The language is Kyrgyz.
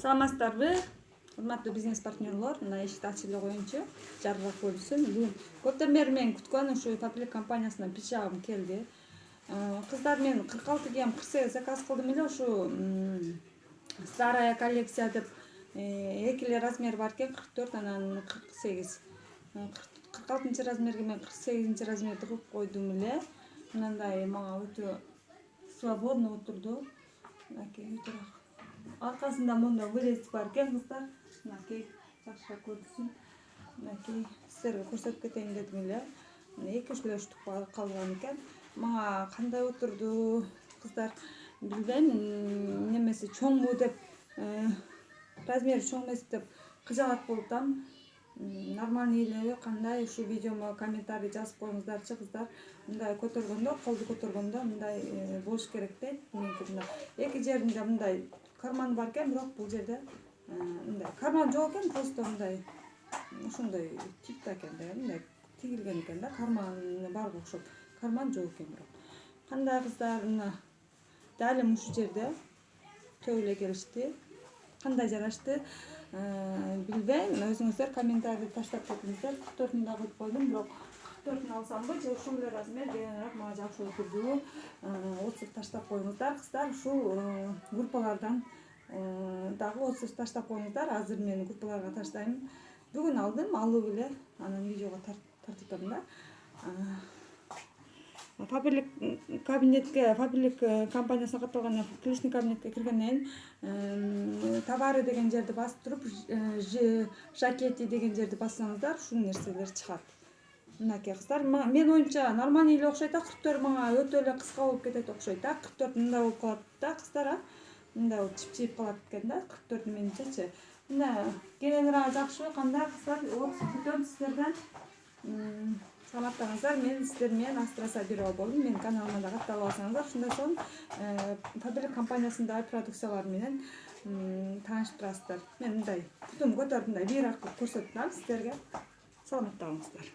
Саламатсыздарбы, урматтуу бизнес партнерлор. Мына эшикти ачып эле коеюнчу, жарыраак көрүнсүн. Бүгүн көптөн бери мен күткөн ушу Фабрик компаниясынан пичагым келди. Кыздар, мен 46 кийим 48 заказ кылдым эле. Ушу старая коллекция деп 2 размер бар экен, 44 анан 48. 46 размерге мен 48 размерди кылып койдум эле. Мындай мага өтө свободно отурду. Мынакей аркасында монда вырез бар экен, кыздар. Мынакей жакшыраак көрүнсүн. Мынакей сиздерге көрсөтүп кетейин дедим эле. 2-3 штук калган экен. Мага кандай отурду, кыздар, билбейм. Немеси чоңбу деп, размери чоң эмес деп кыжалат болуп атам. Нормальный элеби, кандай? Ушу видеомо комментарий жазып коюңуздарчы, кыздар. Мындай көтөргөндө, колду көтөргөндө мындай болуш керек дейт. Меники мына эки жеринде мындай карман бар экен, бирок бул жерде мындай карман жок экен, просто мындай ошондой типта экен да, мындай тигилген экен да, карманы барга окшоп. Карман жок экен бирок. Кандай, кыздар? Мына дал эми ушул жерде төп эле келишти. Кандай жарашты? Билбейм, өзүңүздөр комментарий таштап кетиңиздер. 44-ünü да кылып койдум, бирок 44-ünü алсамбы же ушул эле размер дегенирээк мага жакшы отурду. Отзыв таштап коюңуздар, кыздар. Ушул группалардан дагы отзыв таштап коюңуздар. Азыр мен группаларга таштайм. Бүгүн алдым, алып эле анан видеого тартып да. Фабрик компаниясына катталган личный кабинетке киргенден кийин товары деген жерди басып туруп, жакети деген жерди бассаңыздар, ушул нерселер чыгат. Мынакей, кыздар, мен оюмча нормальный эле окшойт да. 44 мага өтө эле кыска болуп кетет окшойт да. 44 мындай болуп калат да, кыздар, мындай болуп чип-чип калат экен да. 44 менимчечи. Мына кененирээк жакшы, кандай, кыздар? Отзыв күтөм сиздерден. Саламаттаңыздар. Мен сиздер менен Астра Сабирова болдум. Менин каналыма да катталып алсаңыздар, ушундай соң Фабрик компаниясындагы продукциялар менен таанышып турасыздар. Мен мындай путумду көтөрүп, мындай бийрак кылып көрсөттүм сиздерге. Саламатта болуңуздар.